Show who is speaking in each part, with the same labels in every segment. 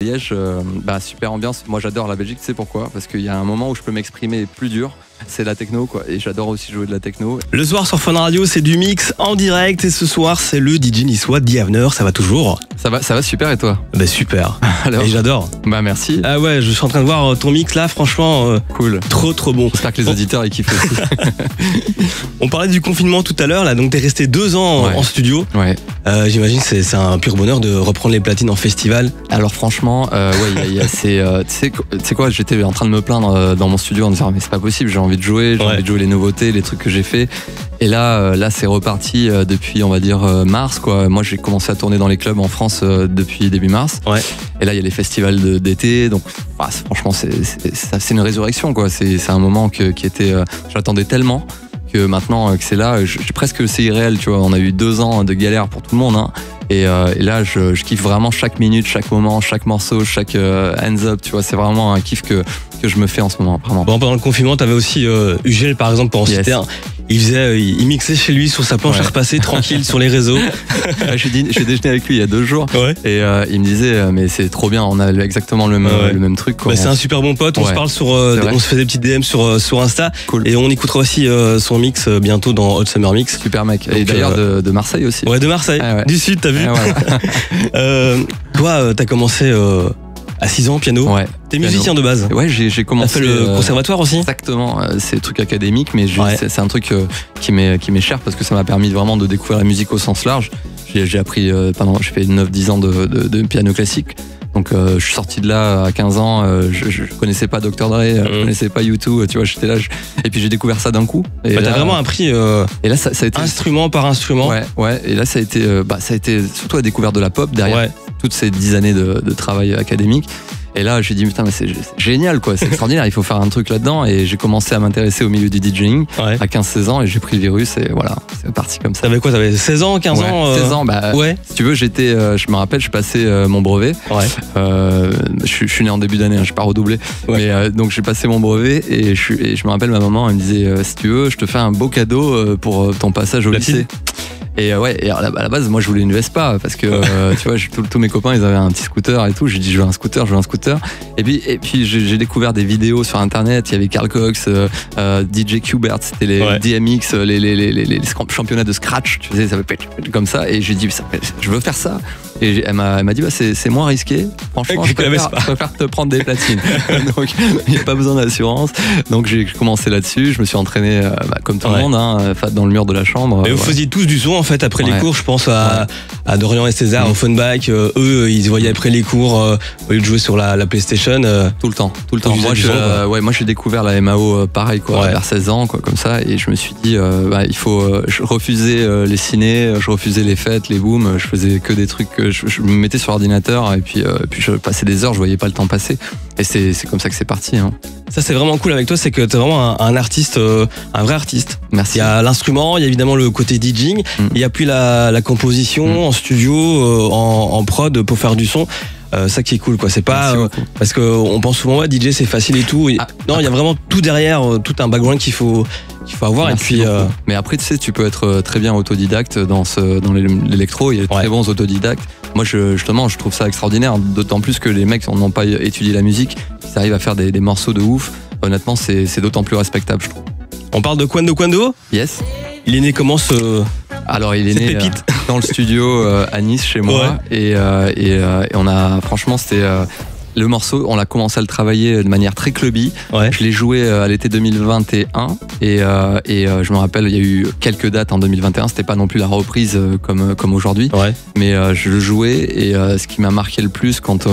Speaker 1: Liège, super ambiance. Moi j'adore la Belgique, tu sais pourquoi? Parce qu'il y a un moment où je peux m'exprimer plus dur, c'est la techno quoi. Et j'adore aussi jouer de la techno.
Speaker 2: Le soir sur Fun Radio, c'est du mix en direct. Et ce soir, c'est le DJ niçois The Avener. Ça va toujours?
Speaker 1: Ça va super et toi?
Speaker 2: Bah super.
Speaker 1: Alors,
Speaker 2: et j'adore.
Speaker 1: Bah merci.
Speaker 2: Ah ouais, je suis en train de voir ton mix là, franchement.
Speaker 1: Cool.
Speaker 2: Trop bon.
Speaker 1: J'espère que les auditeurs ils kiffent aussi.
Speaker 2: On parlait du confinement tout à l'heure là, donc t'es resté 2 ans en studio.
Speaker 1: Ouais.
Speaker 2: J'imagine que c'est un pur bonheur de reprendre les platines en festival.
Speaker 1: Alors franchement, tu sais quoi, j'étais en train de me plaindre dans mon studio en disant mais c'est pas possible, j'ai envie de jouer, j'ai envie de jouer les nouveautés, les trucs que j'ai fait. Et là c'est reparti depuis on va dire mars quoi. Moi j'ai commencé à tourner dans les clubs en France depuis début mars. Ouais. Et là il y a les festivals d'été, donc franchement c'est une résurrection quoi. C'est un moment qui était, j'attendais tellement. Que maintenant que c'est là, presque c'est irréel, tu vois. On a eu 2 ans de galère pour tout le monde, hein. Et là, je kiffe vraiment chaque minute, chaque moment, chaque morceau, chaque hands up, tu vois. C'est vraiment un kiff que je me fais en ce moment, vraiment.
Speaker 2: Bon, pendant le confinement, t'avais aussi Ugel, par exemple, pour en citer un. Il mixait chez lui sur sa planche à repasser, tranquille, sur les réseaux.
Speaker 1: J'ai déjeuné avec lui il y a 2 jours. Ouais. Et il me disait, mais c'est trop bien, on a exactement le même truc, quoi.
Speaker 2: Bah, c'est un super bon pote, on se parle on se fait des petites DM sur Insta. Cool. Et on écoutera aussi son mix bientôt dans Hot Summer Mix.
Speaker 1: Super mec. Et d'ailleurs de Marseille aussi.
Speaker 2: Ouais, de Marseille. Du Sud, t'as vu. Toi, t'as commencé à 6 ans, piano. Ouais. T'es musicien de base.
Speaker 1: Ouais, j'ai commencé.
Speaker 2: T'as fait le conservatoire aussi.
Speaker 1: Exactement. C'est un truc académique, mais c'est un truc qui m'est cher parce que ça m'a permis vraiment de découvrir la musique au sens large. J'ai appris j'ai fait 9-10 ans de piano classique. Donc je suis sorti de là à 15 ans, je connaissais pas Dr Dre, je connaissais pas U2, tu vois, j'étais là, et puis j'ai découvert ça d'un coup. Et
Speaker 2: t'as vraiment appris
Speaker 1: et là, ça a été
Speaker 2: instrument par instrument.
Speaker 1: Ouais, et là ça a été surtout la découverte de la pop derrière toutes ces 10 années de travail académique. Et là, j'ai dit, putain, mais c'est génial, quoi, c'est extraordinaire, il faut faire un truc là-dedans. Et j'ai commencé à m'intéresser au milieu du DJing à 15-16 ans et j'ai pris le virus et voilà, c'est parti comme ça.
Speaker 2: T'avais quoi, t'avais 16 ans, 15 ans
Speaker 1: 16 ans, si tu veux, je me rappelle, je passais mon brevet. Je suis né en début d'année, j'ai pas redoublé. Mais donc j'ai passé mon brevet et je me rappelle, ma maman, elle me disait, si tu veux, je te fais un beau cadeau pour ton passage au lycée. Et et à la base, moi je voulais une Vespa parce que tu vois, tous mes copains ils avaient un petit scooter et tout. J'ai dit je veux un scooter. Et puis j'ai découvert des vidéos sur internet. Il y avait Carl Cox, DJ Qbert, c'était les DMX, les championnats de scratch. Tu sais, ça fait comme ça. Et j'ai dit je veux faire ça. Et elle m'a dit c'est moins risqué. Franchement, je préfère te prendre des platines. Donc il n'y a pas besoin d'assurance. Donc j'ai commencé là-dessus. Je me suis entraîné comme tout le monde, hein, dans le mur de la chambre.
Speaker 2: Et vous faisiez tous du son en fait après les cours. Je pense à Dorian et César, au Funback. Eux, ils se voyaient après les cours au lieu de jouer sur la PlayStation.
Speaker 1: Tout le temps. Moi j'ai découvert la MAO pareil quoi, vers 16 ans quoi, comme ça. Et je me suis dit il faut. Je refusais les ciné, je refusais les fêtes, les booms. Je faisais que des trucs. Je me mettais sur l'ordinateur et puis je passais des heures, je voyais pas le temps passer. Et c'est comme ça que c'est parti. Hein.
Speaker 2: Ça c'est vraiment cool avec toi, c'est que t'es vraiment un artiste, un vrai artiste.
Speaker 1: Merci.
Speaker 2: Il y a l'instrument, il y a évidemment le côté DJing, il y a puis la composition en studio, en prod pour faire du son. Ça qui est cool quoi, c'est pas parce que on pense souvent DJ c'est facile et tout. Non, il y a vraiment tout derrière, tout un background qu'il faut avoir.
Speaker 1: Merci et puis mais après tu sais, tu peux être très bien autodidacte dans l'électro, il y a de très bons autodidactes. Moi justement je trouve ça extraordinaire, d'autant plus que les mecs n'ont pas étudié la musique, ils arrivent à faire des morceaux de ouf. Honnêtement c'est d'autant plus respectable je trouve.
Speaker 2: On parle de Quando? Yes. Il est né comment
Speaker 1: Alors il est né dans le studio à Nice chez moi et on a franchement c'était le morceau, on l'a commencé à le travailler de manière très clubby. Je l'ai joué à l'été 2021 et je me rappelle il y a eu quelques dates en 2021, c'était pas non plus la reprise comme aujourd'hui, mais je le jouais et ce qui m'a marqué le plus quand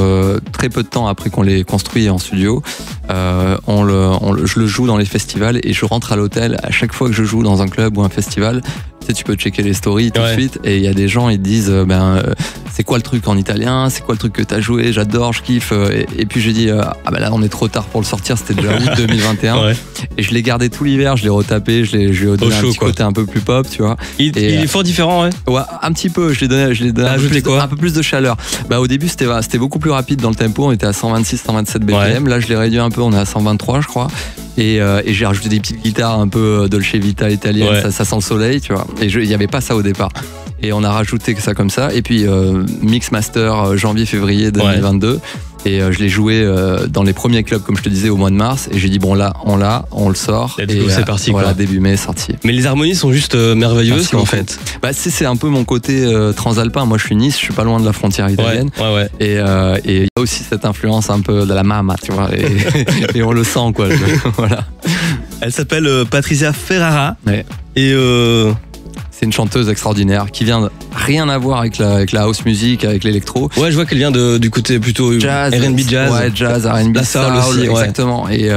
Speaker 1: très peu de temps après qu'on l'ait construit en studio, je le joue dans les festivals et je rentre à l'hôtel à chaque fois que je joue dans un club ou un festival. Tu sais, tu peux checker les stories tout de suite et il y a des gens, ils te disent c'est quoi le truc en italien, c'est quoi le truc que t'as joué, j'adore, je kiffe. Et puis j'ai dit là on est trop tard pour le sortir, c'était déjà août 2021 et je l'ai gardé tout l'hiver, je l'ai retapé, je lui ai donné un petit côté un peu plus pop, tu vois.
Speaker 2: Il est fort différent,
Speaker 1: ouais, un petit peu, je l'ai donné un peu plus de chaleur. Au début c'était beaucoup plus rapide dans le tempo, on était à 126-127 BPM, là je l'ai réduit un peu, on est à 123 je crois. Et j'ai rajouté des petites guitares un peu Dolce Vita italienne, ça sent le soleil, tu vois. Et il n'y avait pas ça au départ. Et on a rajouté ça comme ça. Et puis Mix Master janvier-février 2022. Et je l'ai joué dans les premiers clubs, comme je te disais, au mois de mars. Et j'ai dit, bon, là, on le sort.
Speaker 2: Et c'est parti,
Speaker 1: voilà,
Speaker 2: quoi.
Speaker 1: début mai, sorti.
Speaker 2: Mais les harmonies sont juste merveilleuses, en fait.
Speaker 1: Bah, c'est un peu mon côté transalpin. Moi, je suis Nice, je suis pas loin de la frontière italienne.
Speaker 2: Ouais.
Speaker 1: Et il y a aussi cette influence un peu de la mama, tu vois. Et on le sent, quoi. Voilà.
Speaker 2: Elle s'appelle Patricia Ferrara.
Speaker 1: Ouais.
Speaker 2: Et
Speaker 1: c'est une chanteuse extraordinaire qui vient de rien à voir avec la house music, avec l'électro.
Speaker 2: Ouais, je vois qu'elle vient du côté plutôt
Speaker 1: jazz,
Speaker 2: R&B jazz.
Speaker 1: Ouais, jazz, R&B,
Speaker 2: la soul aussi,
Speaker 1: exactement. Et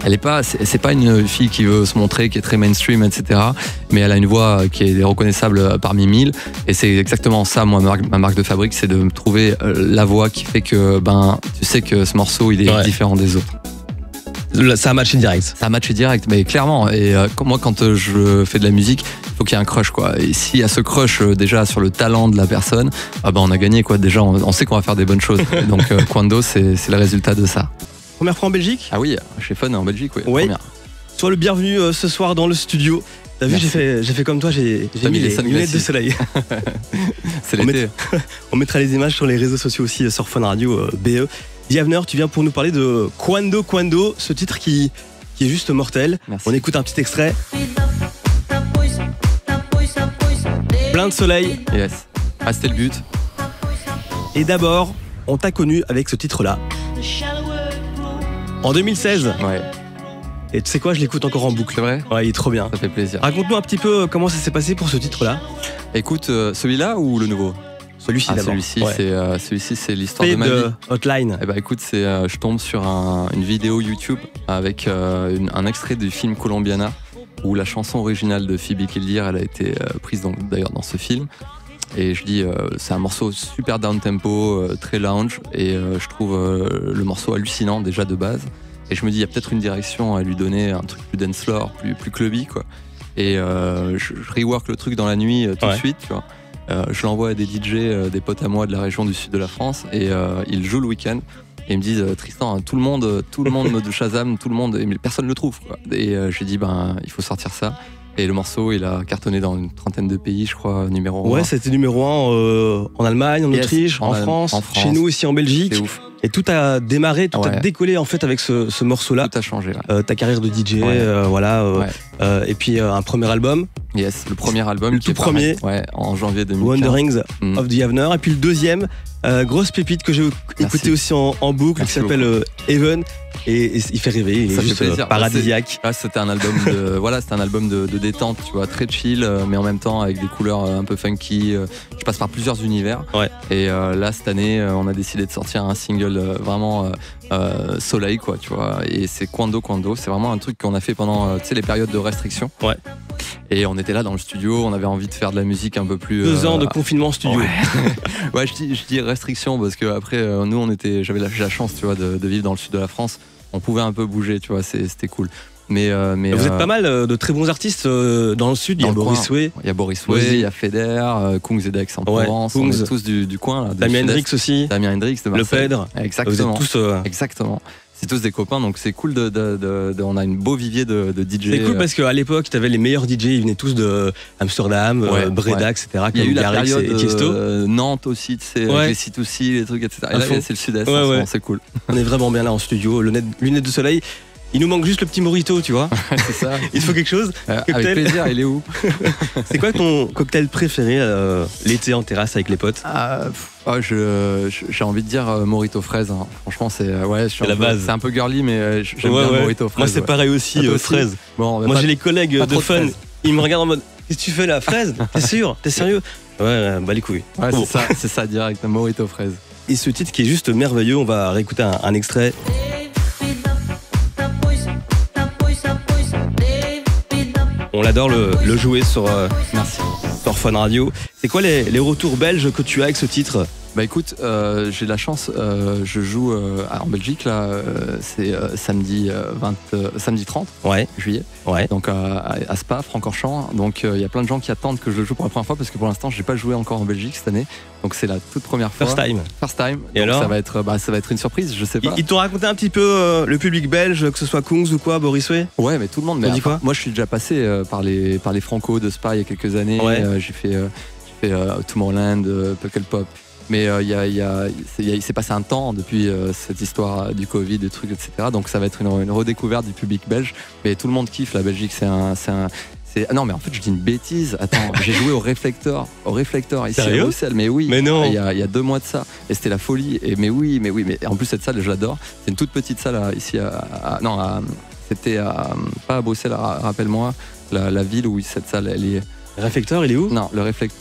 Speaker 1: elle est pas, c'est pas une fille qui veut se montrer, qui est très mainstream, etc. Mais elle a une voix qui est reconnaissable parmi mille. Et c'est exactement ça, moi, ma marque de fabrique, c'est de trouver la voix qui fait que, tu sais que ce morceau, il est différent des autres.
Speaker 2: Ça a matché direct.
Speaker 1: Ça a matché direct, mais clairement. Et moi, quand je fais de la musique, il faut qu'il y ait un crush, quoi. Et s'il y a ce crush déjà sur le talent de la personne, on a gagné, quoi. Déjà, on sait qu'on va faire des bonnes choses. Donc, Quando, c'est le résultat de ça.
Speaker 2: Première fois en Belgique ?
Speaker 1: Ah oui, chez Fun en Belgique, oui.
Speaker 2: Oui. Sois le bienvenu ce soir dans le studio. T'as vu, j'ai fait comme toi, j'ai mis les lunettes de soleil.
Speaker 1: C'est l'été.
Speaker 2: On mettra les images sur les réseaux sociaux aussi sur Fun Radio BE. Diavner, tu viens pour nous parler de Quando, ce titre qui est juste mortel.
Speaker 1: Merci.
Speaker 2: On écoute un petit extrait. Plein de soleil.
Speaker 1: Yes. Ah, c'était le but.
Speaker 2: Et d'abord, on t'a connu avec ce titre-là. En 2016.
Speaker 1: Ouais.
Speaker 2: Et tu sais quoi, je l'écoute encore en boucle.
Speaker 1: C'est vrai ?
Speaker 2: Ouais, il est trop bien.
Speaker 1: Ça fait plaisir.
Speaker 2: Raconte-nous un petit peu comment ça s'est passé pour ce titre-là.
Speaker 1: Écoute, celui-là ou le nouveau ?
Speaker 2: Celui-ci d'abord.
Speaker 1: Celui-ci, c'est l'histoire de ma vie.
Speaker 2: Hotline.
Speaker 1: Eh ben, écoute, je tombe sur une vidéo YouTube avec un extrait du film Colombiana, où la chanson originale de Phoebe Killdeer, elle a été prise d'ailleurs dans ce film. Et je dis, c'est un morceau super down-tempo, très lounge, et je trouve le morceau hallucinant déjà de base. Et je me dis, il y a peut-être une direction à lui donner, un truc plus dance floor, plus clubby, quoi. Et je rework le truc dans la nuit tout de suite, tu vois. Je l'envoie à des DJ, des potes à moi de la région du sud de la France, et ils jouent le week-end. Et ils me disent, Tristan, tout le monde de Shazam, tout le monde, mais personne ne le trouve, quoi. Et j'ai dit, il faut sortir ça. Et le morceau, il a cartonné dans une trentaine de pays, je crois, numéro 1.
Speaker 2: Ouais, c'était numéro 1 en Allemagne, en Autriche, en France, chez nous aussi en Belgique.
Speaker 1: C'est ouf.
Speaker 2: Et tout a démarré, tout a décollé en fait avec ce morceau-là.
Speaker 1: Tout a changé. Ouais.
Speaker 2: Ta carrière de DJ, et puis un premier album.
Speaker 1: Yes, le premier album. Le
Speaker 2: tout premier.
Speaker 1: Ouais, en janvier 2015.
Speaker 2: Wanderings of Diavner. Et puis le deuxième, grosse pépite que j'ai écouté aussi en boucle, qui s'appelle Heaven. Et il fait rêver, il est juste paradisiaque.
Speaker 1: C'était un album c'était un album de détente, tu vois, très chill, mais en même temps avec des couleurs un peu funky. Je passe par plusieurs univers. Ouais. Et là, cette année, on a décidé de sortir un single vraiment soleil, quoi, tu vois. Et c'est Quando. C'est vraiment un truc qu'on a fait pendant, les périodes de restriction.
Speaker 2: Ouais.
Speaker 1: Et on était là dans le studio, on avait envie de faire de la musique un peu plus.
Speaker 2: 2 ans de confinement studio.
Speaker 1: Ouais, je dis restriction parce que après, nous, j'avais la chance, tu vois, de vivre dans le sud de la France. On pouvait un peu bouger, tu vois, c'était cool. Mais
Speaker 2: vous êtes pas mal de très bons artistes dans le sud. Il y a Boris Way.
Speaker 1: Il y a Boris Way, il y a Feder, Kungs et Dex en Provence. On est tous du coin. Là,
Speaker 2: Damien Hendrix aussi.
Speaker 1: Damien Hendrix de Marseille.
Speaker 2: Le Pedre.
Speaker 1: Exactement.
Speaker 2: Vous êtes tous.
Speaker 1: Exactement. C'est tous des copains, donc c'est cool on a une beau vivier de DJ.
Speaker 2: C'est cool parce qu'à l'époque, tu avais les meilleurs DJ, ils venaient tous de Amsterdam, Breda, etc.
Speaker 1: Il y a eu la période Nantes aussi, tu sais, les C2C, les trucs, etc. Et là, c'est le sud-est, c'est cool.
Speaker 2: On est vraiment bien là en studio, lunettes de soleil. Il nous manque juste le petit morito, tu vois.
Speaker 1: C'est ça.
Speaker 2: Il faut quelque chose.
Speaker 1: Avec plaisir, il est où?
Speaker 2: C'est quoi ton cocktail préféré l'été en terrasse avec les potes?
Speaker 1: J'ai envie de dire morito fraise. Hein. Franchement, c'est
Speaker 2: la base.
Speaker 1: C'est un peu girly, mais j'aime bien morito fraise.
Speaker 2: Moi, c'est pareil aussi, fraise.
Speaker 1: Bon,
Speaker 2: moi, j'ai les collègues de Fun. Ils me regardent en mode, qu'est-ce que tu fais là, fraise? T'es sûr? T'es sérieux? Ouais, bah les couilles.
Speaker 1: Ouais, c'est ça direct, morito fraise.
Speaker 2: Et ce titre qui est juste merveilleux, on va réécouter un extrait. On l'adore le jouer sur Fun Radio. C'est quoi les retours belges que tu as avec ce titre?
Speaker 1: Bah écoute, j'ai de la chance, je joue en Belgique là, c'est samedi 30 juillet, donc à Spa, Francorchamps. Donc il y a plein de gens qui attendent que je le joue pour la première fois parce que pour l'instant j'ai pas joué encore en Belgique cette année, donc c'est la toute première fois.
Speaker 2: First time.
Speaker 1: Et donc, alors ça va être une surprise, je sais pas.
Speaker 2: Ils t'ont raconté un petit peu le public belge, que ce soit Kungs ou quoi, Boris Way?
Speaker 1: Ouais, mais tout le monde. Mais
Speaker 2: quoi?
Speaker 1: moi je suis déjà passé par les Franco de Spa il y a quelques années. J'ai fait Tomorrowland, Pukkelpop. Mais il s'est passé un temps depuis cette histoire du Covid, des trucs, etc. Donc ça va être une redécouverte du public belge. Mais tout le monde kiffe la Belgique. Non mais en fait je dis une bêtise. Attends, j'ai joué au Réflecteur ici à Bruxelles. Mais oui.
Speaker 2: Mais non.
Speaker 1: Il y a 2 mois de ça. Et c'était la folie. Et mais en plus cette salle je l'adore. C'est une toute petite salle ici c'était pas à Bruxelles. Rappelle-moi la ville où cette salle elle est.
Speaker 2: Réflecteur, il est où?
Speaker 1: Non, le Réflecteur.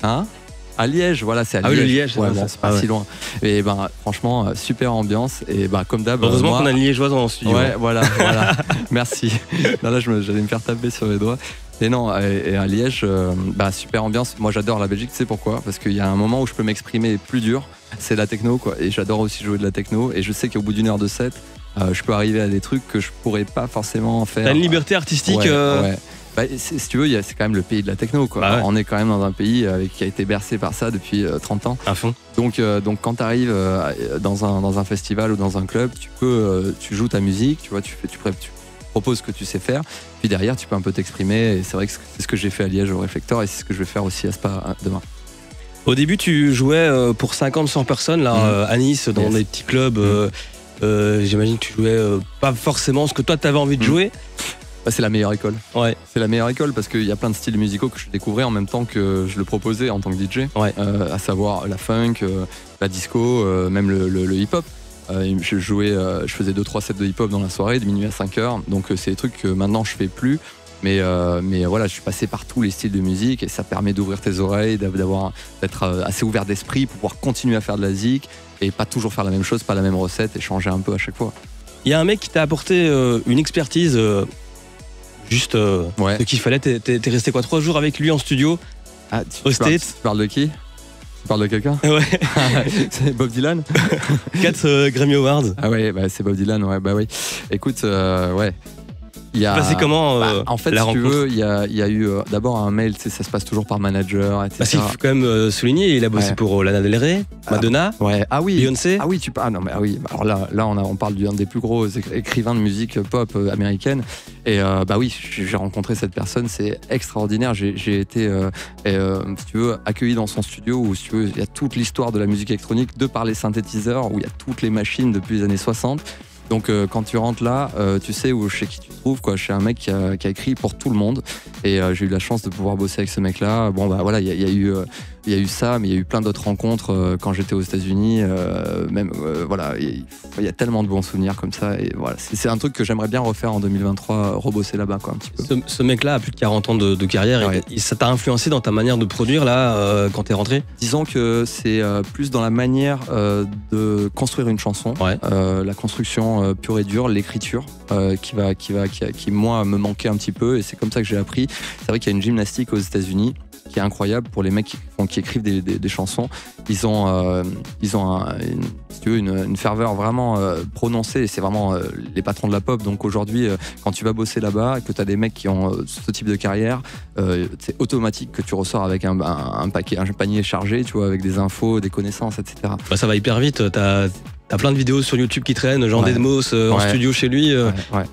Speaker 1: Hein? À Liège, voilà, c'est à Liège.
Speaker 2: Ah oui, le Liège,
Speaker 1: ouais, bon, c'est pas si loin. Et ben, franchement, super ambiance. Et ben, comme d'hab.
Speaker 2: Heureusement qu'on a une Liégeoise dans le studio.
Speaker 1: Ouais, voilà. Merci. Non, là, j'allais me faire taper sur les doigts. Et non, et à Liège, super ambiance. Moi, j'adore la Belgique. Tu sais pourquoi? Parce qu'il y a un moment où je peux m'exprimer plus dur. C'est la techno, quoi. Et j'adore aussi jouer de la techno. Et je sais qu'au bout d'une heure de set, je peux arriver à des trucs que je pourrais pas forcément faire.
Speaker 2: T'as une liberté artistique.
Speaker 1: Ouais. Si tu veux, c'est quand même le pays de la techno, quoi.
Speaker 2: Bah ouais.
Speaker 1: On est quand même dans un pays qui a été bercé par ça depuis 30 ans.
Speaker 2: À fond.
Speaker 1: Donc quand tu arrives dans un festival ou dans un club, tu joues ta musique, tu vois, tu proposes ce que tu sais faire, puis derrière tu peux un peu t'exprimer. Et c'est vrai que c'est ce que j'ai fait à Liège au Réflecteur et c'est ce que je vais faire aussi à Spa demain. Au
Speaker 2: début, tu jouais pour 50-100 personnes là, à Nice, dans des petits clubs. J'imagine que tu jouais pas forcément ce que toi t'avais envie de jouer.
Speaker 1: C'est la meilleure école.
Speaker 2: Ouais.
Speaker 1: C'est la meilleure école parce qu'il y a plein de styles musicaux que je découvrais en même temps que je le proposais en tant que DJ.
Speaker 2: Ouais.
Speaker 1: À savoir la funk, la disco, même le hip-hop. Je faisais 2-3 sets de hip-hop dans la soirée, de minuit à 5h. Donc c'est des trucs que maintenant je fais plus. Mais voilà, je suis passé par tous les styles de musique et ça permet d'ouvrir tes oreilles, d'être assez ouvert d'esprit pour pouvoir continuer à faire de la zik et pas toujours faire la même chose, pas la même recette et changer un peu à chaque fois.
Speaker 2: Il y a un mec qui t'a apporté une expertise. Juste ce qu'il fallait, t'es resté 3 jours avec lui en studio au States.
Speaker 1: Tu parles de qui? Tu parles de quelqu'un?
Speaker 2: Ouais.
Speaker 1: C'est Bob Dylan.
Speaker 2: 4 Grammy Awards.
Speaker 1: Ah ouais, c'est Bob Dylan, ouais, bah oui. Écoute, ouais.
Speaker 2: C'est passé comment
Speaker 1: en fait,
Speaker 2: la
Speaker 1: si tu
Speaker 2: rencontre
Speaker 1: veux, il y a eu d'abord un mail, tu sais, ça se passe toujours par manager, etc.
Speaker 2: Il faut quand même souligner, il a bossé pour Lana Del Rey, Madonna, Beyoncé.
Speaker 1: Ah oui, alors là on parle d'un des plus gros écrivains de musique pop américaine. Et oui, j'ai rencontré cette personne, c'est extraordinaire. J'ai été, si tu veux, accueilli dans son studio où, si tu veux, il y a toute l'histoire de la musique électronique de par les synthétiseurs, où il y a toutes les machines depuis les années 60. Donc quand tu rentres là, tu sais chez qui tu te trouves, quoi, chez un mec qui a écrit pour tout le monde. Et j'ai eu la chance de pouvoir bosser avec ce mec-là. Bon voilà, il y a eu ça, mais il y a eu plein d'autres rencontres quand j'étais aux États-Unis. Voilà, il y a tellement de bons souvenirs comme ça. Et voilà, c'est un truc que j'aimerais bien refaire en 2023, rebosser là-bas, quoi, un petit peu.
Speaker 2: Ce mec-là a plus de 40 ans de carrière. Ouais. Et ça t'a influencé dans ta manière de produire là quand t'es rentré? Disons
Speaker 1: que c'est plus dans la manière de construire une chanson, la construction pure et dure, l'écriture qui moi me manquait un petit peu. Et c'est comme ça que j'ai appris. C'est vrai qu'il y a une gymnastique aux États-Unis qui est incroyable pour les mecs qui écrivent des chansons. Ils ont une ferveur vraiment prononcée et c'est vraiment les patrons de la pop. Donc aujourd'hui, quand tu vas bosser là-bas et que tu as des mecs qui ont ce type de carrière, c'est automatique que tu ressors avec un panier chargé, tu vois, avec des infos, des connaissances, etc.
Speaker 2: Ça va hyper vite. T'as plein de vidéos sur YouTube qui traînent, Jean Dedmos en studio chez lui,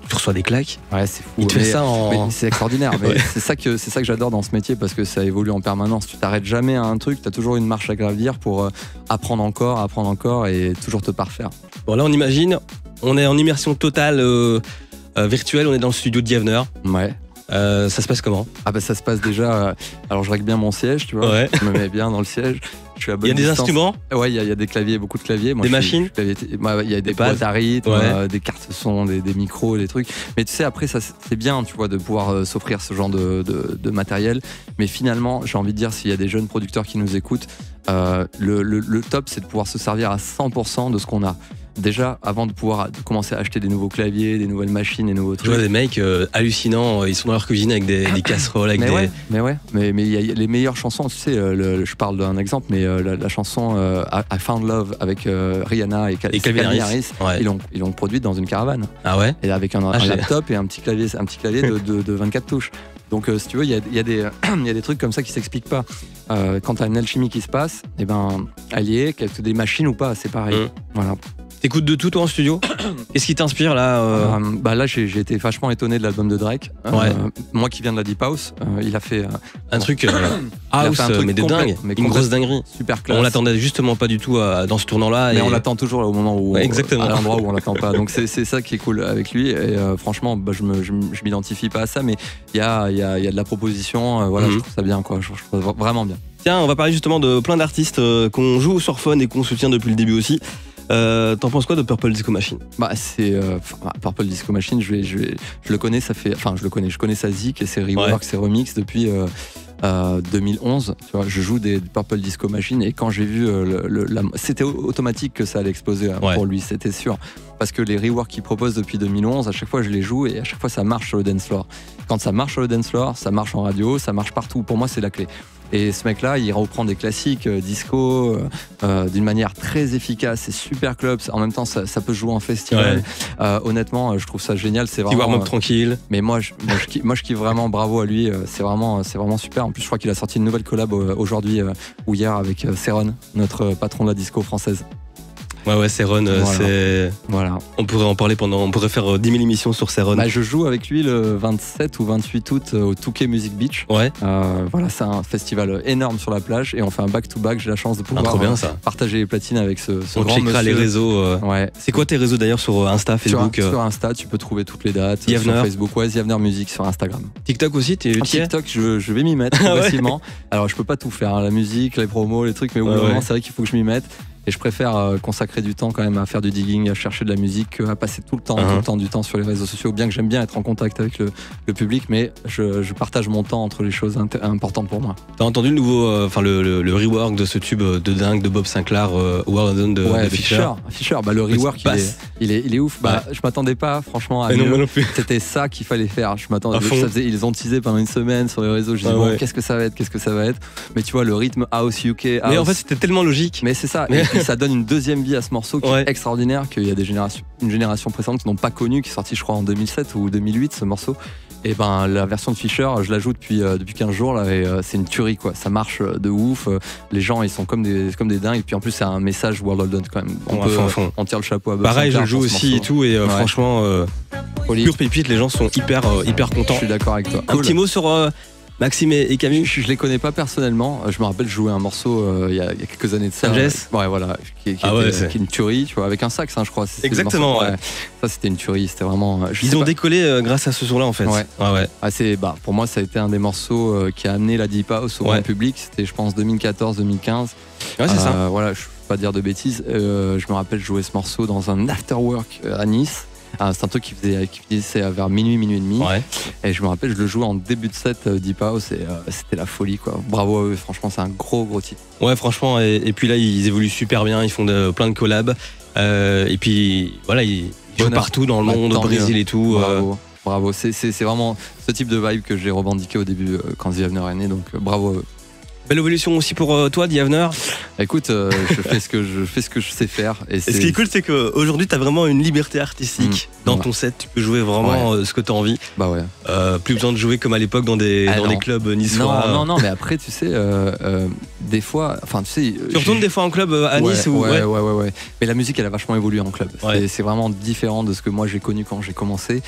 Speaker 2: tu reçois des claques.
Speaker 1: Ouais, c'est fou.
Speaker 2: Il te fait ça en...
Speaker 1: C'est extraordinaire. Mais c'est ça que j'adore dans ce métier parce que ça évolue en permanence. Tu t'arrêtes jamais à un truc, t'as toujours une marche à gravir pour apprendre encore et toujours te parfaire.
Speaker 2: Bon là on imagine, on est en immersion totale virtuelle, on est dans le studio de Dievner.
Speaker 1: Ouais.
Speaker 2: Ça se passe comment?
Speaker 1: Ça se passe déjà. Alors je règle bien mon siège, tu vois. Ouais. Je me mets bien dans le siège.
Speaker 2: Il y a des instruments?
Speaker 1: Ouais, il y a des claviers, beaucoup de claviers.
Speaker 2: Moi, des machines?
Speaker 1: Il y a des boîtes à rythme, des cartes son, des micros, des trucs. Mais tu sais, après, ça, c'est bien, tu vois, de pouvoir s'offrir ce genre de matériel. Mais finalement, j'ai envie de dire, s'il y a des jeunes producteurs qui nous écoutent, le top, c'est de pouvoir se servir à 100% de ce qu'on a. Déjà, avant de pouvoir commencer à acheter des nouveaux claviers, des nouvelles machines, des nouveaux trucs.
Speaker 2: Je vois des mecs hallucinants, ils sont dans leur cuisine avec des casseroles, avec
Speaker 1: mais il y a les meilleures chansons, tu sais, je parle d'un exemple, mais la chanson I Found Love avec Rihanna et Calvin Harris, ils l'ont produite dans une caravane.
Speaker 2: Ah ouais?
Speaker 1: Et avec un laptop et un petit clavier de 24 touches. Donc si tu veux, il y a des trucs comme ça qui s'expliquent pas. Quand t'as une alchimie qui se passe, elle y est, qu'elle te des machines ou pas, c'est pareil. Voilà.
Speaker 2: T'écoutes de tout toi en studio? Qu'est-ce qui t'inspire là
Speaker 1: Là j'ai été vachement étonné de l'album de Drake. Moi qui viens de la Deep House, il a fait
Speaker 2: un truc house mais de dingue, une grosse dinguerie.
Speaker 1: Super classe.
Speaker 2: On l'attendait justement pas du tout dans ce tournant-là.
Speaker 1: Mais on l'attend toujours au moment où
Speaker 2: exactement.
Speaker 1: À l'endroit où on l'attend pas. Donc c'est ça qui est cool avec lui. Et franchement, je m'identifie pas à ça, mais il y a de la proposition. Je trouve ça bien, quoi. Je trouve ça vraiment bien.
Speaker 2: Tiens, on va parler justement de plein d'artistes qu'on joue au Surfone et qu'on soutient depuis le début aussi. T'en penses quoi de Purple Disco Machine?
Speaker 1: Purple Disco Machine, je le connais, je connais sa zik et ses reworks, ses remixes depuis 2011. Tu vois, je joue des Purple Disco Machine et quand j'ai vu c'était automatique que ça allait exploser pour lui, c'était sûr. Parce que les reworks qu'il propose depuis 2011, à chaque fois je les joue et à chaque fois ça marche sur le dance floor. Quand ça marche sur le dance floor, ça marche en radio, ça marche partout. Pour moi, c'est la clé. Et ce mec-là, il reprend des classiques disco d'une manière très efficace. C'est super club. En même temps, ça peut jouer en festival. Honnêtement, je trouve ça génial. C'est vraiment
Speaker 2: warm-up tranquille.
Speaker 1: Mais moi, je kiffe vraiment. Bravo à lui. C'est vraiment super. En plus, je crois qu'il a sorti une nouvelle collab aujourd'hui ou hier avec Seron, notre patron de la disco française.
Speaker 2: Ouais, Seron,
Speaker 1: Voilà.
Speaker 2: On pourrait en parler on pourrait faire 10 000 émissions sur Seron.
Speaker 1: Je joue avec lui le 27 ou 28 août au Touquet Music Beach. C'est un festival énorme sur la plage et on fait un back-to-back. J'ai la chance de pouvoir partager les platines avec ce
Speaker 2: on
Speaker 1: grand monsieur.
Speaker 2: Les réseaux. C'est quoi tes réseaux d'ailleurs sur Insta, Facebook?
Speaker 1: Sur Insta, tu peux trouver toutes les dates.
Speaker 2: Sur
Speaker 1: Facebook, Ziavner Music sur Instagram.
Speaker 2: TikTok aussi,
Speaker 1: TikTok, je vais m'y mettre progressivement. Alors je peux pas tout faire, la musique, les promos, les trucs, mais au bout d'un moment, c'est vrai qu'il faut que je m'y mette. Et je préfère consacrer du temps quand même à faire du digging, à chercher de la musique, qu'à passer tout le temps du temps sur les réseaux sociaux. Bien que j'aime bien être en contact avec le public, mais je partage mon temps entre les choses importantes pour moi.
Speaker 2: T'as entendu le nouveau, le rework de ce tube de dingue de Bob Sinclair, World on de Fisher.
Speaker 1: Le rework il est ouf. Je m'attendais pas franchement à mieux. C'était ça qu'il fallait faire. Je m'attendais. Ils ont teasé pendant une semaine sur les réseaux. Je disais qu'est-ce que ça va être. Mais tu vois le rythme House UK.
Speaker 2: Mais en fait c'était tellement logique.
Speaker 1: Mais c'est ça. Et ça donne une deuxième vie à ce morceau qui est extraordinaire, qu'il y a une génération précédente qui n'ont pas connu, qui est sortie je crois en 2007 ou 2008 ce morceau. Et la version de Fisher, je la joue depuis 15 jours là, et c'est une tuerie quoi. Ça marche de ouf. Les gens ils sont comme des dingues. Et puis en plus c'est un message World of Dance quand même. On tire le chapeau à Bob
Speaker 2: Pareil,
Speaker 1: Sinclair
Speaker 2: je joue aussi et tout et franchement pure pépite. Les gens sont hyper contents.
Speaker 1: Je suis d'accord avec toi.
Speaker 2: Un petit mot sur Maxime et Camille.
Speaker 1: Je les connais pas personnellement. Je me rappelle jouer un morceau il y a quelques années de ça. Qui est une tuerie, tu vois, avec un sax, je crois.
Speaker 2: Exactement.
Speaker 1: Ça c'était une tuerie, c'était vraiment.
Speaker 2: Ils ont décollé grâce à ce son-là en fait.
Speaker 1: Pour moi ça a été un des morceaux qui a amené la Deep House au grand public. C'était je pense 2014-2015.
Speaker 2: Ouais, c'est ça.
Speaker 1: Je ne peux pas dire de bêtises. Je me rappelle jouer ce morceau dans un afterwork à Nice. C'est un truc qui faisait vers minuit et demi. Et je me rappelle, je le jouais en début de set Deep House et c'était la folie quoi. Bravo à eux, franchement c'est un gros titre.
Speaker 2: Ouais franchement et puis là ils évoluent super bien, ils font plein de collabs et puis voilà ils jouent partout dans le monde, au Brésil et tout.
Speaker 1: Bravo. C'est vraiment ce type de vibe que j'ai revendiqué au début quand Ziavner est né, donc bravo à eux.
Speaker 2: Belle évolution aussi pour toi, Ziavner.
Speaker 1: Écoute, je fais ce que je sais faire. Et
Speaker 2: ce qui est cool, c'est qu'aujourd'hui, tu as vraiment une liberté artistique dans ton set. Tu peux jouer vraiment ce que tu as envie. Plus besoin de jouer comme à l'époque dans des clubs niçois.
Speaker 1: Non, mais après, tu sais, des fois. Enfin, tu sais.
Speaker 2: Tu retournes des fois en club à Nice ou.
Speaker 1: Ouais. Mais la musique, elle a vachement évolué en club. C'est vraiment différent de ce que moi j'ai connu quand j'ai commencé.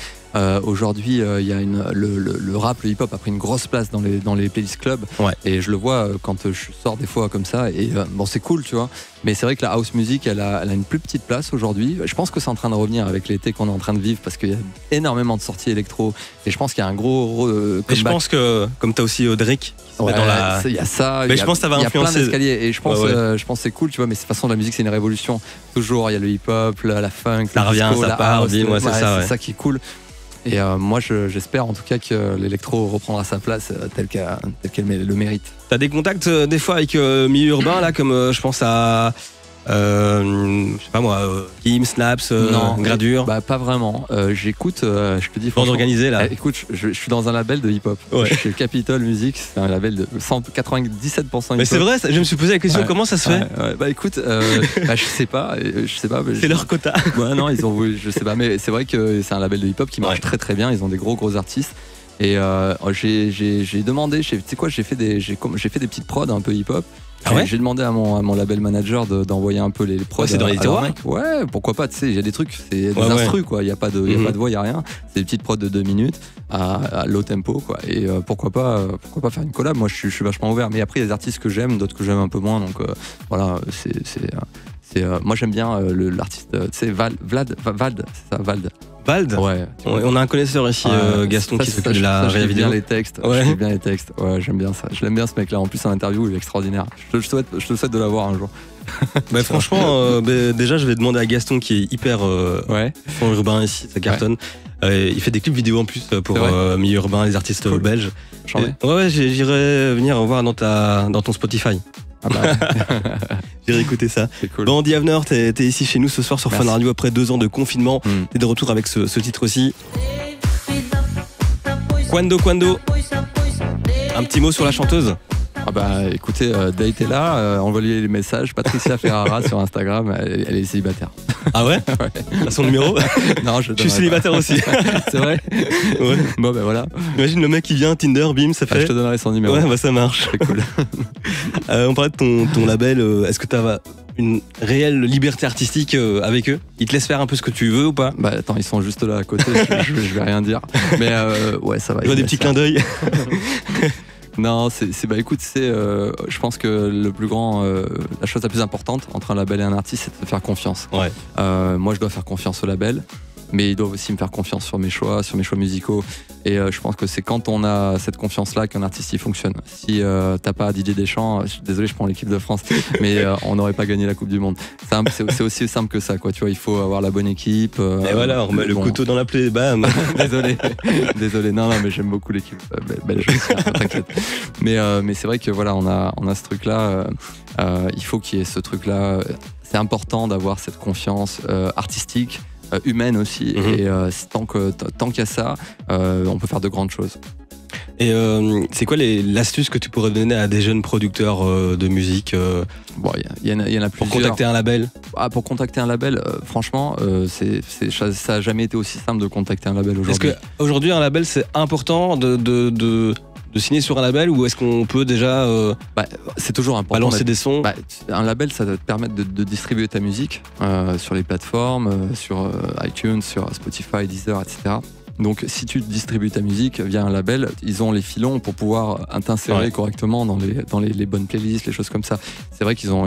Speaker 1: Aujourd'hui, il y a le rap, le hip-hop a pris une grosse place dans les playlists club. Et je le vois quand je sors des fois comme ça. Et c'est cool, tu vois. Mais c'est vrai que la house music, elle a une plus petite place aujourd'hui. Je pense que c'est en train de revenir avec l'été qu'on est en train de vivre parce qu'il y a énormément de sorties électro. Et je pense qu'il y a un gros comeback.
Speaker 2: Je pense que, comme tu as aussi Drake,
Speaker 1: il y a ça.
Speaker 2: Mais je pense que ça va influencer.
Speaker 1: Il y a plein d'escaliers. Et je pense que c'est cool, tu vois. Mais de toute façon, la musique, c'est une révolution. Toujours, il y a le hip-hop, la funk,
Speaker 2: ça revient, ça part.
Speaker 1: C'est ça qui est cool. Et moi, j'espère en tout cas que l'électro reprendra sa place telle qu'elle le mérite.
Speaker 2: T'as des contacts des fois avec milieu urbain, là, comme je pense à je sais pas moi, Kim, Snaps, Gradure.
Speaker 1: Pas vraiment. J'écoute, je te dis
Speaker 2: franchement. Organisé là.
Speaker 1: Écoute, je suis dans un label de hip-hop. Je suis Capitol Music, c'est un label de 97% hip-hop.
Speaker 2: Mais c'est vrai, je me suis posé la question, comment ça se fait?
Speaker 1: Écoute, je sais pas.
Speaker 2: C'est leur quota.
Speaker 1: Non, ils ont voulu, je sais pas, mais c'est vrai que c'est un label de hip-hop qui marche très très bien. Ils ont des gros artistes. Et j'ai demandé, tu sais quoi, j'ai fait des petites prods un peu hip-hop. J'ai demandé à mon label manager d'envoyer un peu les prods.
Speaker 2: C'est dans les tiroirs.
Speaker 1: Ouais, pourquoi pas, tu sais, il y a des trucs, c'est des instrus, quoi. Il n'y a pas de voix, il n'y a rien. C'est des petites prods de 2 minutes à low tempo, quoi. Et pourquoi pas faire une collab. Moi, je suis vachement ouvert. Mais après, il y a des artistes que j'aime, d'autres que j'aime un peu moins. Donc voilà, moi, j'aime bien l'artiste, tu sais, Vald, c'est ça, Vald.
Speaker 2: Vald.
Speaker 1: Ouais.
Speaker 2: On a un connaisseur ici, Gaston, qui s'occupe de la
Speaker 1: vidéo.
Speaker 2: vidéo.
Speaker 1: Les textes. Ouais. J'aime bien les textes. Ouais, j'aime bien ça. Je l'aime bien ce mec-là. En plus, en interview, il est extraordinaire. Je te souhaite de l'avoir un jour.
Speaker 2: Bah, franchement, déjà, je vais demander à Gaston, qui est hyper fond urbain ici, ça cartonne. Il fait des clips vidéo en plus pour milieu urbain, les artistes belges. Ouais, j'irai venir voir dans ton Spotify.
Speaker 1: Ah bah.
Speaker 2: J'irai écouter ça.
Speaker 1: C'est cool.
Speaker 2: Bon, Andy Havner, t'es ici chez nous ce soir sur Fun Radio après 2 ans de confinement. T'es de retour avec ce titre aussi. Quando. Un petit mot sur la chanteuse.
Speaker 1: Ah bah écoutez, Date est là, envoyez les messages. Patricia Ferrara sur Instagram, elle est célibataire.
Speaker 2: Ah ouais? À son numéro?
Speaker 1: Non,
Speaker 2: je suis célibataire
Speaker 1: pas.
Speaker 2: Aussi.
Speaker 1: C'est vrai?
Speaker 2: Ouais.
Speaker 1: Bon bah voilà.
Speaker 2: Imagine le mec qui vient, Tinder, bim, ça fait.
Speaker 1: Je te donnerai son numéro.
Speaker 2: Ouais, bah ça marche.
Speaker 1: C'est cool.
Speaker 2: On parlait de ton label, est-ce que t'as une réelle liberté artistique avec eux? Ils te laissent faire un peu ce que tu veux ou pas?
Speaker 1: Bah attends, ils sont juste là à côté, je vais rien dire. Mais ouais, ça va.
Speaker 2: Tu vois des petits clins d'œil?
Speaker 1: Non, bah écoute, je pense que le plus grand, la chose la plus importante entre un label et un artiste, c'est de se faire confiance.
Speaker 2: Ouais.
Speaker 1: Moi, je dois faire confiance au label, mais ils doivent aussi me faire confiance sur mes choix musicaux. Et je pense que c'est quand on a cette confiance-là qu'un artiste il fonctionne. Si t'as pas Didier Deschamps, désolé, je prends l'équipe de France, mais on n'aurait pas gagné la Coupe du Monde. C'est aussi simple que ça, quoi. Tu vois, il faut avoir la bonne équipe.
Speaker 2: Et voilà, on remet le couteau dans la plaie, bam.
Speaker 1: Désolé. Non, mais j'aime beaucoup l'équipe belge. T'inquiète. Mais c'est vrai que voilà, on a ce truc-là. Il faut qu'il y ait ce truc-là. C'est important d'avoir cette confiance artistique. Humaine aussi, et tant qu'il y a ça, on peut faire de grandes choses.
Speaker 2: Et c'est quoi l'astuce que tu pourrais donner à des jeunes producteurs de musique
Speaker 1: Bon, il y en a plusieurs.
Speaker 2: Pour contacter un label?
Speaker 1: Pour contacter un label, franchement, ça n'a jamais été aussi simple de contacter un label aujourd'hui.
Speaker 2: Est-ce qu'aujourd'hui, un label, c'est important de signer sur un label, ou est-ce qu'on peut déjà
Speaker 1: c'est toujours important
Speaker 2: balancer des sons?
Speaker 1: Un label, ça va te permettre de distribuer ta musique sur les plateformes, sur iTunes, sur Spotify, Deezer, etc. Donc si tu distribues ta musique via un label, ils ont les filons pour pouvoir t'insérer correctement dans les bonnes playlists, les choses comme ça. C'est vrai qu'ils ont.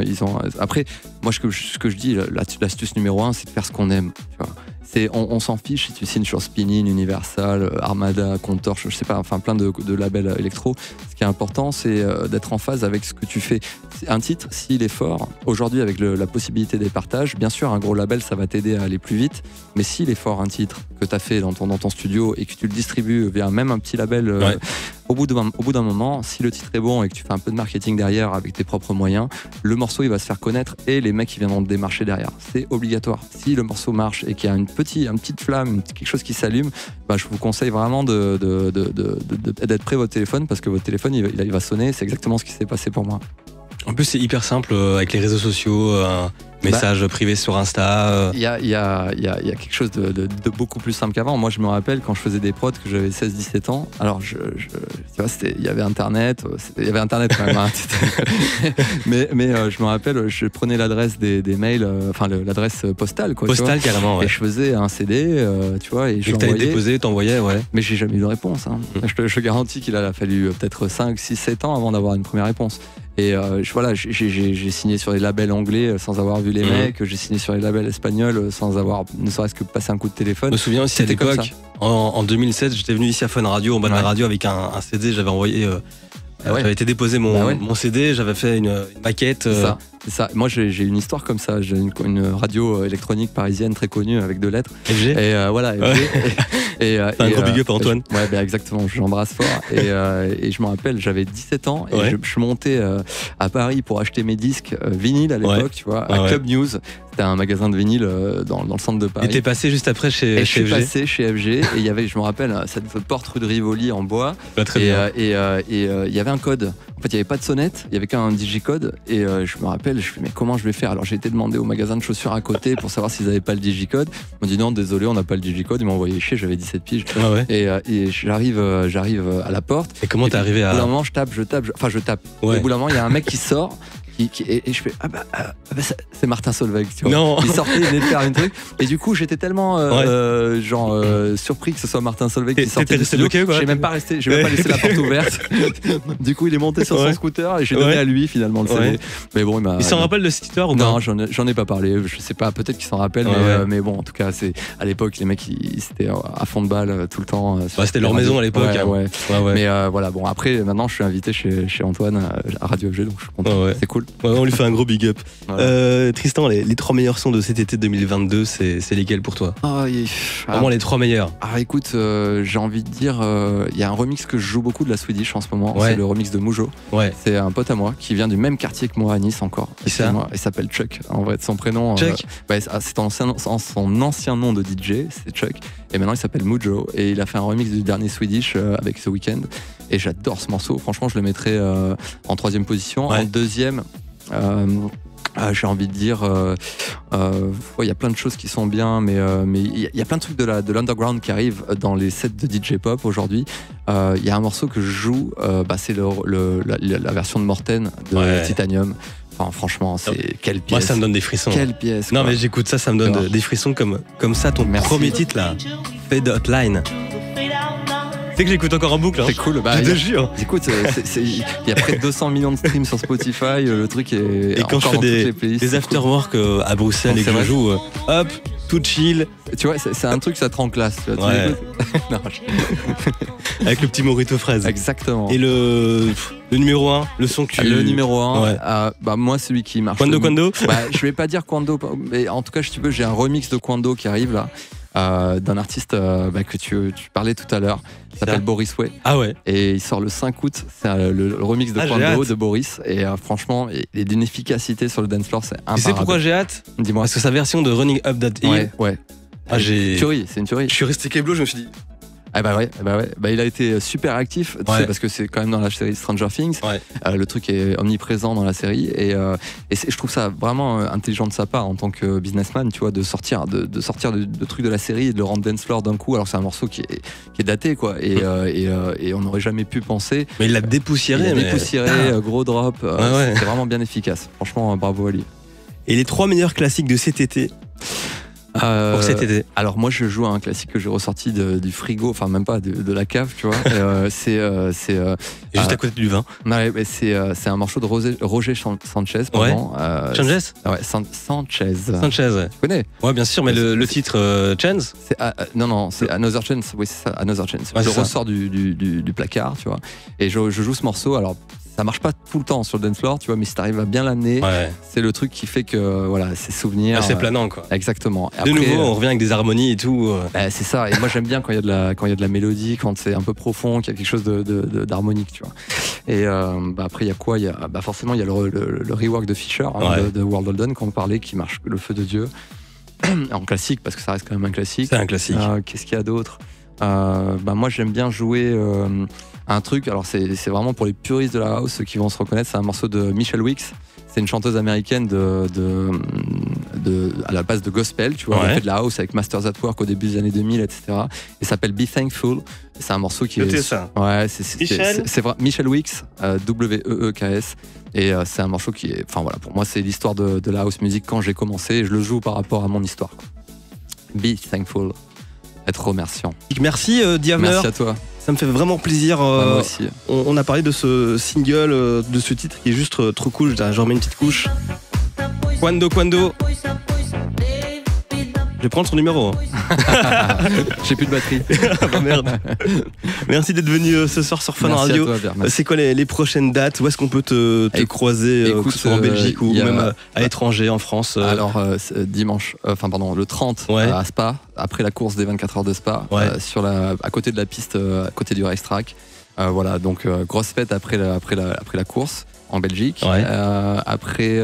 Speaker 1: Après, moi ce que je dis, l'astuce numéro 1, c'est de faire ce qu'on aime. Tu vois. On s'en fiche si tu signes sur Spinnin, Universal, Armada, Contorche, je sais pas, enfin plein de labels électro. Ce qui est important, c'est d'être en phase avec ce que tu fais. Un titre, s'il est fort, aujourd'hui avec la possibilité des partages, bien sûr, un gros label, ça va t'aider à aller plus vite. Mais s'il est fort, un titre que tu as fait dans ton studio et que tu le distribues via même un petit label, au bout d'un moment, si le titre est bon et que tu fais un peu de marketing derrière avec tes propres moyens, le morceau il va se faire connaître et les mecs qui viendront te démarcher derrière. C'est obligatoire. Si le morceau marche et qu'il y a une petite flamme, quelque chose qui s'allume, je vous conseille vraiment d'être prêt votre téléphone, parce que votre téléphone il va sonner. C'est exactement ce qui s'est passé pour moi.
Speaker 2: En plus, c'est hyper simple avec les réseaux sociaux, message privé sur Insta.
Speaker 1: Il y a quelque chose de beaucoup plus simple qu'avant. Moi, je me rappelle quand je faisais des prods, que j'avais 16-17 ans. Alors, tu vois, il y avait Internet. Il y avait Internet quand même. Hein, mais je me rappelle, je prenais l'adresse des mails, l'adresse postale. Quoi,
Speaker 2: postale, carrément, ouais.
Speaker 1: Et je faisais un CD, tu vois. Et je
Speaker 2: t'avais déposé, t'envoyais, ouais.
Speaker 1: Mais j'ai jamais eu de réponse. Hein. Je te garantis qu'il a fallu peut-être 5, 6, 7 ans avant d'avoir une première réponse. Et j'ai signé sur les labels anglais sans avoir vu les mecs, j'ai signé sur les labels espagnols sans avoir ne serait-ce que passé un coup de téléphone.
Speaker 2: Je me souviens aussi à l'époque, en 2007, j'étais venu ici à Fun Radio, en bas de la radio, avec un CD, j'avais envoyé... J'avais été déposer mon CD, j'avais fait une maquette.
Speaker 1: C'est ça. Moi, j'ai une histoire comme ça. J'ai une radio électronique parisienne très connue avec 2 lettres.
Speaker 2: FG.
Speaker 1: Et voilà. FG.
Speaker 2: Un gros big up, Antoine.
Speaker 1: Exactement. J'embrasse fort. Et je me rappelle, j'avais 17 ans et je suis monté à Paris pour acheter mes disques vinyles à l'époque, tu vois, à Club News. C'était un magasin de vinyle dans le centre de Paris.
Speaker 2: Et t'es passé juste après chez FG.
Speaker 1: Je suis passé chez FG et il y avait, je me rappelle, cette porte rue de Rivoli en bois.
Speaker 2: Très bien.
Speaker 1: Et il y avait un code. En fait, il n'y avait pas de sonnette, il n'y avait qu'un digicode. Et je me rappelle, je me dis, mais comment je vais faire? Alors j'ai été demander au magasin de chaussures à côté pour savoir s'ils n'avaient pas le digicode. Ils m'ont dit non, désolé, on n'a pas le digicode. Ils m'ont envoyé chier, j'avais 17 piges.
Speaker 2: Ah ouais.
Speaker 1: Et j'arrive à la porte.
Speaker 2: Et comment t'es arrivé à.
Speaker 1: Au bout d'un moment, je tape.
Speaker 2: Ouais.
Speaker 1: Au bout d'un moment, il y a un mec qui sort. Et je fais c'est Martin Solveig, tu vois.
Speaker 2: Non.
Speaker 1: Il sortait, il venait de faire un truc. Et du coup, j'étais tellement surpris que ce soit Martin Solveig qui sortait.
Speaker 2: Resté bloqué, quoi.
Speaker 1: J'ai même pas laissé la porte ouverte. Du coup, il est monté sur son scooter et j'ai donné à lui finalement le CD. Mais bon, il
Speaker 2: s'en rappelle de cette histoire ou pas?
Speaker 1: Non, j'en ai pas parlé. Je sais pas, peut-être qu'il s'en rappelle, mais bon, en tout cas, c'est à l'époque les mecs ils étaient à fond de balle tout le temps.
Speaker 2: C'était leur maison à l'époque.
Speaker 1: Ouais. Mais voilà, bon après maintenant je suis invité chez Antoine à Radio FG, donc je suis content. C'est cool.
Speaker 2: Ouais, on lui fait un gros big up. Tristan, les 3 meilleurs sons de cet été 2022, c'est lesquels pour toi? Vraiment les 3 meilleurs.
Speaker 1: Ah écoute, j'ai envie de dire, il y a un remix que je joue beaucoup de la Swedish en ce moment, c'est le remix de Mujo. C'est un pote à moi qui vient du même quartier que moi à Nice encore.
Speaker 2: Qui ça?
Speaker 1: Il s'appelle Chuck, en vrai de son prénom.
Speaker 2: Chuck
Speaker 1: c'est son ancien nom de DJ, c'est Chuck. Et maintenant il s'appelle Mujo et il a fait un remix du dernier Swedish avec The Weeknd. Et j'adore ce morceau, franchement je le mettrais en 3e position. En 2e, j'ai envie de dire, y a plein de choses qui sont bien, mais il y a plein de trucs de l'underground qui arrivent dans les sets de DJ pop aujourd'hui. Il y a un morceau que je joue, c'est la version de Morten de Titanium. Enfin, franchement, quelle pièce.
Speaker 2: Moi, ça me donne des frissons.
Speaker 1: Quelle pièce.
Speaker 2: Non, mais j'écoute ça me donne des frissons comme ça. Ton premier titre là, Fade Hotline. C'est que j'écoute encore en boucle.
Speaker 1: C'est cool.
Speaker 2: Je te jure.
Speaker 1: Écoute, il y a près de 200 millions de streams sur Spotify. Le truc est.
Speaker 2: Et quand je fais des afterwork à Bruxelles et que je joue, hop, tout chill.
Speaker 1: Tu vois, c'est un truc, ça te rend classe. Tu vois,
Speaker 2: non, avec le petit morito fraise.
Speaker 1: Exactement.
Speaker 2: Et le numéro 1, le son que tu...
Speaker 1: Le numéro 1, moi, celui qui marche.
Speaker 2: Quando
Speaker 1: je vais pas dire Quando, mais en tout cas, si tu veux, j'ai un remix de Quando qui arrive là. D'un artiste que tu parlais tout à l'heure, qui s'appelle Boris Way.
Speaker 2: Ah ouais.
Speaker 1: Et il sort le 5 août, c'est le remix de Quando de Boris. Et franchement, il est d'une efficacité sur le dance floor, c'est imparable.
Speaker 2: Tu sais pourquoi j'ai hâte?
Speaker 1: Dis-moi.
Speaker 2: Parce que sa version de Running Up That Hill.
Speaker 1: Ouais.
Speaker 2: C'est
Speaker 1: une tuerie.
Speaker 2: Je suis resté keblo, je me suis dit.
Speaker 1: Il a été super actif, tu sais, parce que c'est quand même dans la série Stranger Things. Le truc est omniprésent dans la série et je trouve ça vraiment intelligent de sa part en tant que businessman, tu vois, de sortir de trucs de la série et de le rendre dance floor d'un coup. Alors c'est un morceau qui est daté, quoi, et on n'aurait jamais pu penser.
Speaker 2: Mais il l'a dépoussiéré.
Speaker 1: Gros drop. C'était vraiment bien efficace. Franchement, bravo à lui.
Speaker 2: Et les 3 meilleurs classiques de cet été? Pour cet été.
Speaker 1: Alors moi je joue à un classique que j'ai ressorti du frigo, enfin même pas de la cave, tu vois. C'est
Speaker 2: juste à côté du vin.
Speaker 1: C'est un morceau de Roger Sanchez.
Speaker 2: Sanchez.
Speaker 1: Ouais, Sanchez.
Speaker 2: Tu connais? Ouais, bien sûr, mais le titre Chance.
Speaker 1: Non, c'est Another Chance. Oui, c'est ça, Another Chance. Je ressors du placard, tu vois. Et je joue ce morceau. Alors ça marche pas tout le temps sur le dance floor, tu vois, mais si t'arrives à bien l'amener, c'est le truc qui fait que c'est souvenir.
Speaker 2: C'est planant, quoi.
Speaker 1: Exactement.
Speaker 2: Après, de nouveau, on revient avec des harmonies et tout.
Speaker 1: C'est ça. Et moi, j'aime bien quand il y a de la mélodie, quand c'est un peu profond, qu'il y a quelque chose d'harmonique, tu vois. Et après, il y a quoi? Forcément, il y a le rework de Fisher, de World Holden, qu'on parlait, qui marche le feu de Dieu. En classique, parce que ça reste quand même un classique.
Speaker 2: C'est un classique.
Speaker 1: Qu'est-ce qu'il y a d'autre? Moi, j'aime bien jouer un truc. Alors, c'est vraiment pour les puristes de la house, ceux qui vont se reconnaître. C'est un morceau de Michelle Wicks. C'est une chanteuse américaine à la base de gospel, tu vois. Elle fait de la house avec Masters at Work au début des années 2000, etc. Et s'appelle Be Thankful. C'est un morceau qui
Speaker 2: est ça.
Speaker 1: Ouais, c'est vrai. Michelle Wicks, W-E-E-K-S. Et c'est un morceau qui est, enfin voilà, pour moi c'est l'histoire de la house music quand j'ai commencé. Et je le joue par rapport à mon histoire, quoi. Be Thankful. Être remerciant.
Speaker 2: Merci Diabler.
Speaker 1: Merci à toi.
Speaker 2: Ça me fait vraiment plaisir.
Speaker 1: Moi aussi.
Speaker 2: On a parlé de ce single, de ce titre qui est juste trop cool. J'en remets une petite couche. Quando. Je vais prendre son numéro.
Speaker 1: J'ai plus de batterie.
Speaker 2: Oh, merde. Merci d'être venu ce soir sur Fun Radio.
Speaker 1: Toi,
Speaker 2: c'est quoi les prochaines dates? Où est-ce qu'on peut te croiser, que ce soit en Belgique ou même à l'étranger, en France?
Speaker 1: Alors le 30 à Spa, après la course des 24 heures de Spa, à côté de la piste, à côté du racetrack. Donc grosse fête après la course. en Belgique.
Speaker 2: Ouais.
Speaker 1: Après,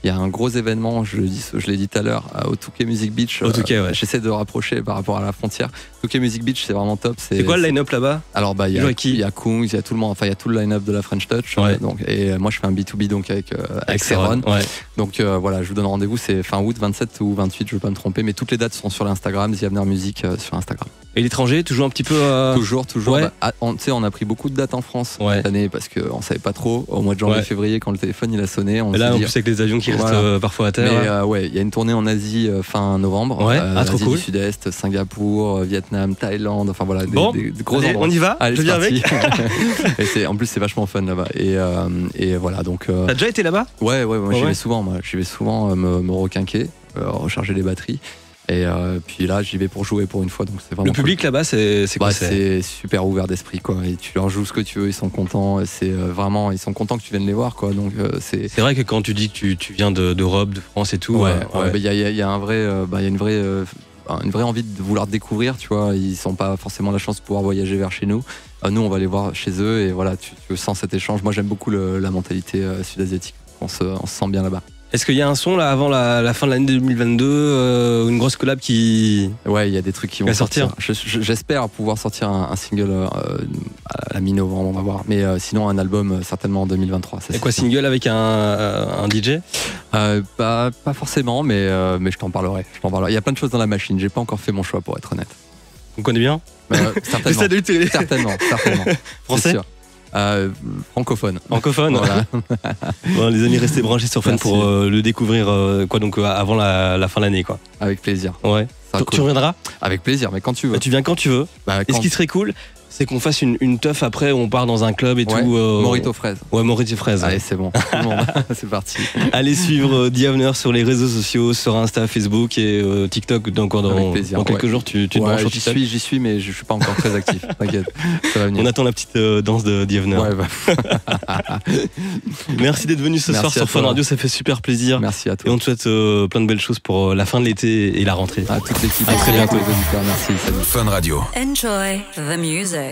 Speaker 1: il y a un gros événement, je l'ai dit tout à l'heure, au Touquet Music Beach.
Speaker 2: Au Touquet, ouais.
Speaker 1: J'essaie de rapprocher par rapport à la frontière. Touquet Music Beach, c'est vraiment top.
Speaker 2: C'est quoi le line-up là-bas?
Speaker 1: Alors, il y a Kungs, il y a tout le monde, enfin, il y a tout le line-up de la French Touch.
Speaker 2: Ouais.
Speaker 1: Donc, et moi, je fais un B2B donc avec Céron.
Speaker 2: Ouais.
Speaker 1: Donc voilà, je vous donne rendez-vous, c'est fin août, 27 ou 28, je ne veux pas me tromper, mais toutes les dates sont sur l'Instagram, The Avenir Music sur Instagram.
Speaker 2: Et l'étranger, toujours un petit peu.
Speaker 1: Toujours.
Speaker 2: Ouais.
Speaker 1: On a pris beaucoup de dates en France
Speaker 2: ouais.
Speaker 1: cette année parce qu'on savait pas trop. Au mois de janvier-février, quand le téléphone il a sonné, on
Speaker 2: et là, en plus avec les avions qui restent parfois à terre.
Speaker 1: Mais il y a une tournée en Asie fin novembre.
Speaker 2: Ouais. Trop
Speaker 1: Asie
Speaker 2: cool.
Speaker 1: du Sud-Est, Singapour, Vietnam, Thaïlande. Enfin voilà, des gros
Speaker 2: allez,
Speaker 1: endroits.
Speaker 2: on y va.
Speaker 1: Allez,
Speaker 2: je viens avec.
Speaker 1: Et en plus, c'est vachement fun là-bas. Et voilà, donc.
Speaker 2: T'as déjà été là-bas?
Speaker 1: Ouais, j'y vais souvent. J'y vais souvent me requinquer, recharger les batteries. Et puis là, j'y vais pour jouer pour une fois. Donc c'est vraiment
Speaker 2: le public
Speaker 1: cool.
Speaker 2: là-bas, c'est quoi?
Speaker 1: C'est super ouvert d'esprit, quoi. Et tu leur joues ce que tu veux, ils sont contents. C'est vraiment, ils sont contents que tu viennes les voir, quoi. Donc c'est
Speaker 2: vrai que quand tu dis que tu viens d'Europe, de France et tout.
Speaker 1: Il y a un vrai, il y a une vraie envie de vouloir découvrir, tu vois. Ils n'ont pas forcément la chance de pouvoir voyager vers chez nous. Nous, on va les voir chez eux et voilà, tu sens cet échange. Moi, j'aime beaucoup la mentalité sud-asiatique. On se sent bien là-bas.
Speaker 2: Est-ce qu'il y a un son là avant la fin de l'année 2022, une grosse collab qui...
Speaker 1: Ouais, il y a des trucs qui vont sortir. J'espère pouvoir sortir un single à la mi-novembre, on va voir. Mais sinon, un album certainement en 2023.
Speaker 2: Et quoi, single avec un DJ?
Speaker 1: Pas forcément, mais je t'en parlerai. Il y a plein de choses dans la machine. J'ai pas encore fait mon choix, pour être honnête.
Speaker 2: On connaît bien?
Speaker 1: Certainement.
Speaker 2: Français?
Speaker 1: Francophone.
Speaker 2: Voilà. Bon, les amis, restez branchés sur Fun pour le découvrir avant la fin de l'année, quoi.
Speaker 1: Avec plaisir.
Speaker 2: Ouais. Tu reviendras?
Speaker 1: Avec plaisir, mais quand tu veux.
Speaker 2: Tu viens quand tu veux. Et ce qui serait cool, c'est qu'on fasse une teuf après où on part dans un club et tout.
Speaker 1: Mojito fraise.
Speaker 2: Ouais, Mojito fraise.
Speaker 1: Allez, c'est bon. C'est parti.
Speaker 2: Allez suivre The Avenir sur les réseaux sociaux, sur Insta, Facebook et TikTok. Dans quelques jours, tu te branches sur TikTok.
Speaker 1: J'y suis, mais je suis pas encore très actif. T'inquiète, ça va venir.
Speaker 2: On attend la petite danse de The Avenir. Merci d'être venu ce soir sur Fun Radio, ça fait super plaisir.
Speaker 1: Merci à toi.
Speaker 2: Et on te souhaite plein de belles choses pour la fin de l'été et la rentrée.
Speaker 1: À toute l'équipe.
Speaker 2: À très bientôt.
Speaker 1: Merci. Salut.
Speaker 3: Fun Radio.
Speaker 4: Enjoy the music.